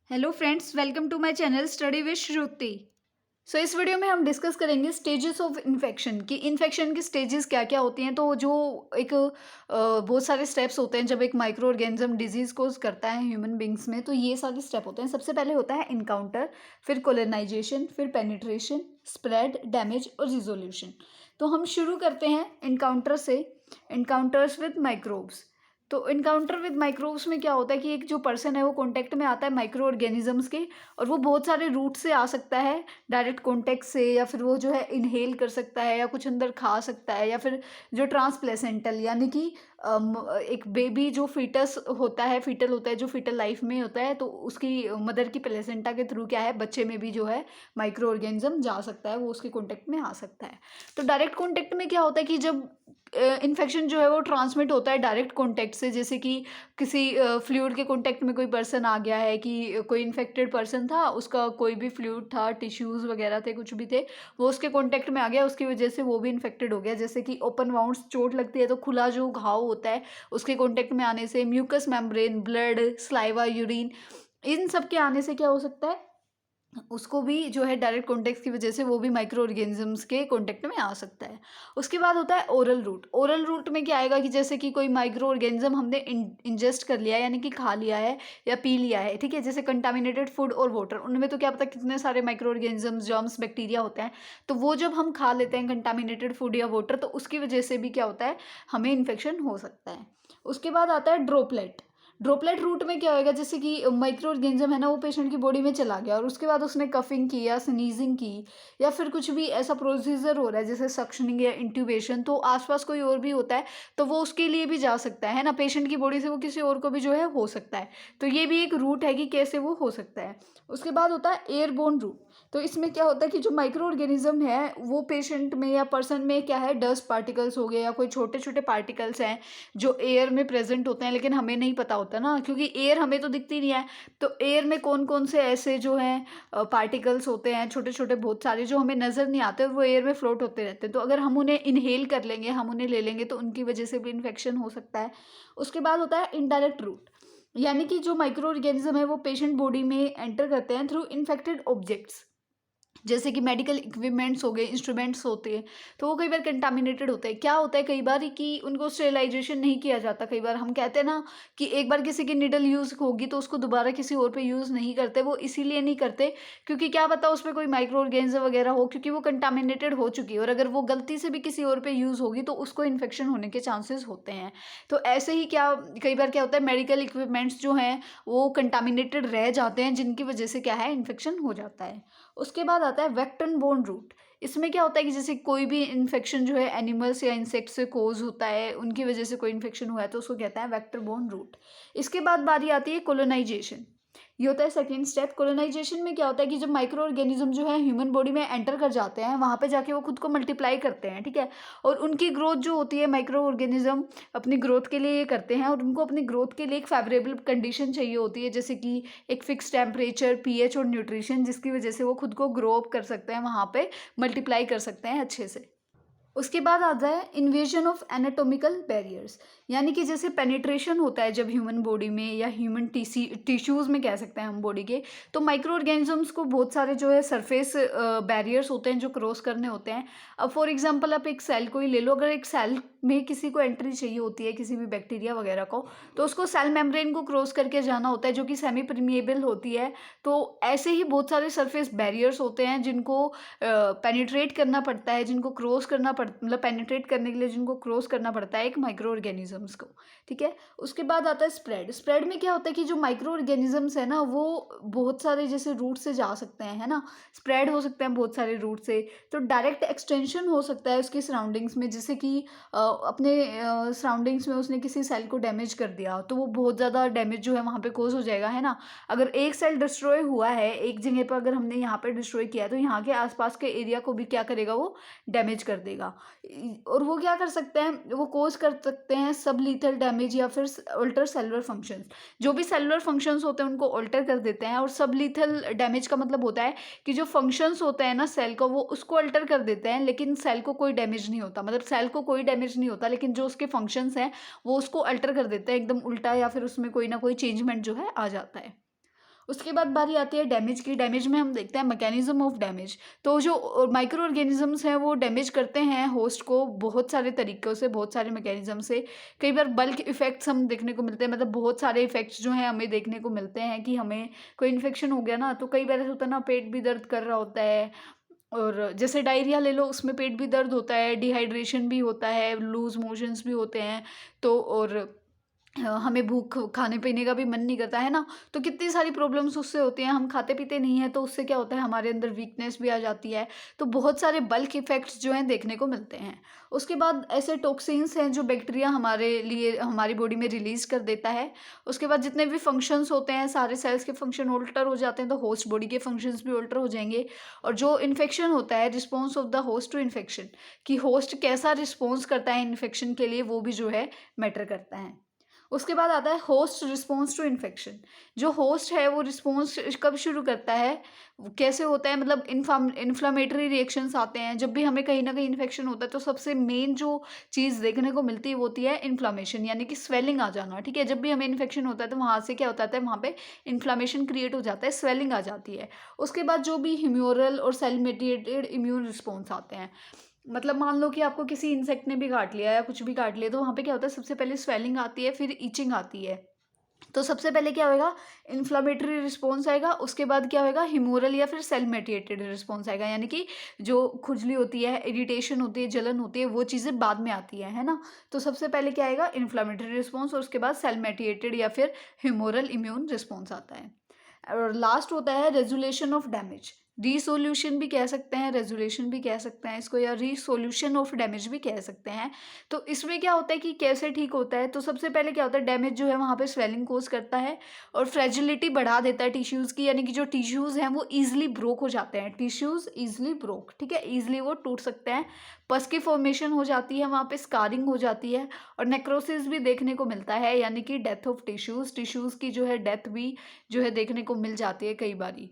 Hello friends, welcome to my channel study with Shruti. So इस video में हम discuss करेंगे स्टेजेस ऑफ इन्फेक्शन कि इन्फेक्शन की स्टेजेस क्या क्या होती हैं। तो जो एक बहुत सारे स्टेप्स होते हैं जब एक माइक्रो ऑर्गेनिज्म डिजीज कोज करता है ह्यूमन बींग्स में। तो ये सारे स्टेप होते हैं। सबसे पहले होता है इनकाउंटर, फिर कोलोनाइजेशन, फिर पेनिट्रेशन, स्प्रेड, डैमेज और रिजोल्यूशन। तो हम शुरू करते हैं इनकाउंटर से। Encounters with microbes. तो इनकाउंटर विद माइक्रोब्स में क्या होता है कि एक जो पर्सन है वो कॉन्टेक्ट में आता है माइक्रो ऑर्गेनिजम्स के, और वो बहुत सारे रूट से आ सकता है, डायरेक्ट कॉन्टेक्ट से, या फिर वो जो है इनहेल कर सकता है, या कुछ अंदर खा सकता है, या फिर जो ट्रांसप्लेसेंटल यानी कि एक बेबी जो फीटस होता है, फीटल होता है, जो फीटल लाइफ में होता है, तो उसकी मदर की प्लेसेंटा के थ्रू क्या है, बच्चे में भी जो है माइक्रो ऑर्गेनिज्म जा सकता है, वो उसके कॉन्टेक्ट में आ सकता है। तो डायरेक्ट कॉन्टेक्ट में क्या होता है कि जब इन्फेक्शन जो है वो ट्रांसमिट होता है डायरेक्ट कॉन्टेक्ट से, जैसे कि किसी फ्लूइड के कॉन्टेक्ट में कोई पर्सन आ गया है, कि कोई इन्फेक्टेड पर्सन था, उसका कोई भी फ्लूइड था, टिश्यूज़ वगैरह थे, कुछ भी थे, वो उसके कॉन्टेक्ट में आ गया, उसकी वजह से वो भी इन्फेक्टेड हो गया। जैसे कि ओपन वाउंड्स, चोट लगती है तो खुला जो घाव होता है उसके कॉन्टेक्ट में आने से, mucus membrane, blood, saliva, urine, इन सब के आने से क्या हो सकता है, उसको भी जो है डायरेक्ट कॉन्टेक्ट की वजह से वो भी माइक्रो ऑर्गेनिजम्स के कॉन्टेक्ट में आ सकता है। उसके बाद होता है ओरल रूट। ओरल रूट में क्या आएगा कि जैसे कि कोई माइक्रो ऑर्गेनिज्म हमने इंजेस्ट कर लिया है, यानी कि खा लिया है या पी लिया है, ठीक है, जैसे कंटामिनेटेड फूड और वाटर, उनमें तो क्या पता कितने सारे माइक्रो ऑर्गेनिजम्स, जर्म्स, बैक्टीरिया होते हैं। तो वो जब हम खा लेते हैं कंटामिनेटेड फूड या वाटर, तो उसकी वजह से भी क्या होता है, हमें इन्फेक्शन हो सकता है। उसके बाद आता है ड्रोपलेट। ड्रॉपलेट रूट में क्या होएगा, जैसे कि माइक्रो ऑर्गेनिज्म है ना, वो पेशेंट की बॉडी में चला गया और उसके बाद उसने कफिंग की या स्नीजिंग की, या फिर कुछ भी ऐसा प्रोसीजर हो रहा है जैसे सक्शनिंग या इंट्यूबेशन, तो आसपास कोई और भी होता है, तो वो उसके लिए भी जा सकता है ना, पेशेंट की बॉडी से वो किसी और को भी जो है हो सकता है। तो ये भी एक रूट है कि कैसे वो हो सकता है। उसके बाद होता है एयरबोर्न रूट। तो इसमें क्या होता है कि जो माइक्रो ऑर्गेनिज्म है वो पेशेंट में या पर्सन में क्या है, डस्ट पार्टिकल्स हो गए या कोई छोटे छोटे पार्टिकल्स हैं जो एयर में प्रेजेंट होते हैं, लेकिन हमें नहीं पता होता ना, क्योंकि एयर हमें तो दिखती नहीं है। तो एयर में कौन कौन से ऐसे जो हैं पार्टिकल्स होते हैं, छोटे छोटे बहुत सारे, जो हमें नज़र नहीं आते और वो एयर में फ्लोट होते रहते हैं। तो अगर हम उन्हें इनहेल कर लेंगे, हम उन्हें ले लेंगे, तो उनकी वजह से भी इन्फेक्शन हो सकता है। उसके बाद होता है इनडायरेक्ट रूट, यानी कि जो माइक्रो ऑर्गेनिज्म है वो पेशेंट बॉडी में एंटर करते हैं थ्रू इन्फेक्टेड ऑब्जेक्ट्स, जैसे कि मेडिकल इक्विपमेंट्स हो गए, इंस्ट्रूमेंट्स होते हैं, तो वो कई बार कंटामिनेटेड होते हैं। क्या होता है कई बार कि उनको स्टेरिलाइजेशन नहीं किया जाता। कई बार हम कहते हैं ना कि एक बार किसी की निडल यूज़ होगी तो उसको दोबारा किसी और पे यूज़ नहीं करते। वो इसीलिए नहीं करते क्योंकि क्या पता उसमें कोई माइक्रो ऑर्गेनिज्म वगैरह हो, क्योंकि वो कंटामिनेटेड हो चुकी है, और अगर वो गलती से भी किसी और पे यूज़ होगी तो उसको इन्फेक्शन होने के चांसेस होते हैं। तो ऐसे ही क्या, कई बार क्या होता है, मेडिकल इक्विपमेंट्स जो हैं वो कंटामिनेटेड रह जाते हैं, जिनकी वजह से क्या है, इन्फेक्शन हो जाता है। उसके बाद आता है वेक्टर बोर्न रूट। इसमें क्या होता है कि जैसे कोई भी इन्फेक्शन जो है एनिमल्स या इंसेक्ट से कोज होता है, उनकी वजह से कोई इन्फेक्शन हुआ है, तो उसको कहते हैं वेक्टर बोर्न रूट। इसके बाद बारी आती है कोलोनाइजेशन। ये होता है सेकेंड स्टेप। कोलोनाइजेशन में क्या होता है कि जब माइक्रो ऑर्गेनिज्म जो है ह्यूमन बॉडी में एंटर कर जाते हैं, वहाँ पे जाके वो खुद को मल्टीप्लाई करते हैं, ठीक है, और उनकी ग्रोथ जो होती है, माइक्रो ऑर्गेनिज्म अपनी ग्रोथ के लिए ये करते हैं, और उनको अपनी ग्रोथ के लिए एक फेवरेबल कंडीशन चाहिए होती है, जैसे कि एक फिक्स टेम्परेचर, पीएच और न्यूट्रिशन, जिसकी वजह से वो खुद को ग्रो अप कर सकते हैं, वहाँ पे मल्टीप्लाई कर सकते हैं अच्छे से। उसके बाद आता है इन्वेजन ऑफ एनाटॉमिकल बैरियर्स, यानी कि जैसे पेनिट्रेशन होता है जब ह्यूमन बॉडी में या ह्यूमन टिश्यूज़ में कह सकते हैं हम बॉडी के, तो माइक्रो ऑर्गेनिजम्स को बहुत सारे जो है सरफेस बैरियर्स होते हैं जो क्रॉस करने होते हैं। अब फॉर एग्जांपल आप एक सेल को ही ले लो, अगर एक सेल में किसी को एंट्री चाहिए होती है, किसी भी बैक्टीरिया वगैरह को, तो उसको सेल मेम्ब्रेन को क्रॉस करके जाना होता है, जो कि सेमी परमिएबल होती है। तो ऐसे ही बहुत सारे सरफेस बैरियर्स होते हैं जिनको पेनिट्रेट करना पड़ता है, जिनको क्रॉस करना मतलब पेनिट्रेट करने के लिए जिनको क्रॉस करना पड़ता है एक माइक्रो ऑर्गेनिजम्स को, ठीक है। उसके बाद आता है स्प्रेड। स्प्रेड में क्या होता है कि जो माइक्रो ऑर्गेनिजम्स है ना, वो बहुत सारे जैसे रूट से जा सकते हैं, है ना, स्प्रेड हो सकते हैं बहुत सारे रूट से। तो डायरेक्ट एक्सटेंशन हो सकता है उसकी सराउंडिंग्स में, जैसे कि अपने सराउंडिंग्स में उसने किसी सेल को डैमेज कर दिया, तो वो बहुत ज़्यादा डैमेज जो है वहाँ पे कोज हो जाएगा, है ना। अगर एक सेल डिस्ट्रॉय हुआ है एक जगह पर, अगर हमने यहाँ पे डिस्ट्रॉय किया है, तो यहाँ के आसपास के एरिया को भी क्या करेगा, वो डैमेज कर देगा। और वो क्या कर सकते हैं, वो कोज कर सकते हैं सब लीथल डैमेज या फिर अल्टर सेलुलर फंक्शंस। जो भी सेलुलर फंक्शंस होते हैं उनको अल्टर कर देते हैं, और सब लीथल डैमेज का मतलब होता है कि जो फंक्शंस होते हैं ना सेल का, वो उसको अल्टर कर देते हैं, लेकिन सेल को कोई डैमेज नहीं होता, मतलब सेल को कोई डैमेज नहीं होता, लेकिन जो उसके फंक्शंस हैं वो उसको अल्टर कर देते हैं एकदम उल्टा, या फिर उसमें कोई ना कोई चेंजमेंट जो है आ जाता है। उसके बाद बारी आती है डैमेज की। डैमेज में हम देखते हैं मैकेनिज्म ऑफ डैमेज। तो जो माइक्रो ऑर्गेनिजम्स हैं वो डैमेज करते हैं होस्ट को बहुत सारे तरीक़ों से, बहुत सारे मैकेनिज्म से। कई बार बल्क इफ़ेक्ट्स हम देखने को मिलते हैं, मतलब बहुत सारे इफ़ेक्ट्स जो हैं हमें देखने को मिलते हैं कि हमें कोई इन्फेक्शन हो गया ना, तो कई बार ऐसा होता है ना, पेट भी दर्द कर रहा होता है, और जैसे डायरिया ले लो, उसमें पेट भी दर्द होता है, डिहाइड्रेशन भी होता है, लूज़ मोशंस भी होते हैं। तो और हमें भूख, खाने-पीने का भी मन नहीं करता, है ना? तो कितनी सारी प्रॉब्लम्स उससे होती हैं, हम खाते-पीते नहीं हैं, तो उससे क्या होता है, हमारे अंदर वीकनेस भी आ जाती है। तो बहुत सारे बल्क इफ़ेक्ट्स जो हैं देखने को मिलते हैं। उसके बाद ऐसे टॉक्सिन्स हैं जो बैक्टीरिया हमारे लिए, हमारी बॉडी में रिलीज़ कर देता है। उसके बाद जितने भी फंक्शंस होते हैं, सारे सेल्स के फंक्शन ऑल्टर हो जाते हैं, तो होस्ट बॉडी के फंक्शंस भी ऑल्टर हो जाएँगे। और जो इन्फेक्शन होता है, response of the host to infection, कि होस्ट कैसा रिस्पॉन्स करता है इन्फेक्शन के लिए, वो भी जो है मैटर करता है। उसके बाद आता है होस्ट रिस्पॉन्स टू इन्फेक्शन। जो होस्ट है वो रिस्पॉन्स कब शुरू करता है, कैसे होता है, मतलब इन्फ्लामेटरी रिएक्शंस आते हैं जब भी हमें कहीं ना कहीं इन्फेक्शन होता है। तो सबसे मेन जो चीज़ देखने को मिलती है वो होती है इन्फ्लामेशन, यानी कि स्वेलिंग आ जाना। ठीक है, जब भी हमें इन्फेक्शन होता है तो वहाँ से क्या होता है, वहाँ पे इन्फ्लामेशन क्रिएट हो जाता है, स्वेलिंग आ जाती है। उसके बाद जो भी ह्यूमोरल और सेल मेडिएटेड इम्यून रिस्पॉन्स आते हैं, मतलब मान लो कि आपको किसी इंसेक्ट ने भी काट लिया या कुछ भी काट लिया, तो वहाँ पे क्या होता है, सबसे पहले स्वेलिंग आती है, फिर ईचिंग आती है। तो सबसे पहले क्या होएगा, इन्फ्लामेटरी रिस्पॉन्स आएगा। उसके बाद क्या होएगा, ह्यूमोरल या फिर सेल मेडिएटेड रिस्पॉन्स आएगा, यानी कि जो खुजली होती है, इरिटेशन होती है, जलन होती है, वो चीज़ें बाद में आती है ना? तो सबसे पहले क्या आएगा, इन्फ्लामेटरी रिस्पॉन्स, और उसके बाद सेल मेडिएटेड या फिर ह्यूमोरल इम्यून रिस्पॉन्स आता है। और लास्ट होता है रेजुलेशन ऑफ डैमेज। रीसोल्यूशन भी कह सकते हैं, रेजुलेशन भी कह सकते हैं इसको, या रीसोल्यूशन ऑफ डैमेज भी कह सकते हैं। तो इसमें क्या होता है कि कैसे ठीक होता है, तो सबसे पहले क्या होता है, डैमेज जो है वहाँ पे स्वेलिंग कोज करता है और फ्रेजिलिटी बढ़ा देता है टिश्यूज़ की, यानी कि जो टिश्यूज़ हैं वो ईजिली ब्रोक हो जाते हैं, टिश्यूज़ ईजिली ब्रोक, ठीक है, ईजिली वो टूट सकते हैं। पस की फॉर्मेशन हो जाती है, वहाँ पे स्कारिंग हो जाती है, और नेक्रोसिस भी देखने को मिलता है, यानी कि डेथ ऑफ टिश्यूज़, टिश्यूज़ की जो है डेथ भी जो है देखने को मिल जाती है कई बारी।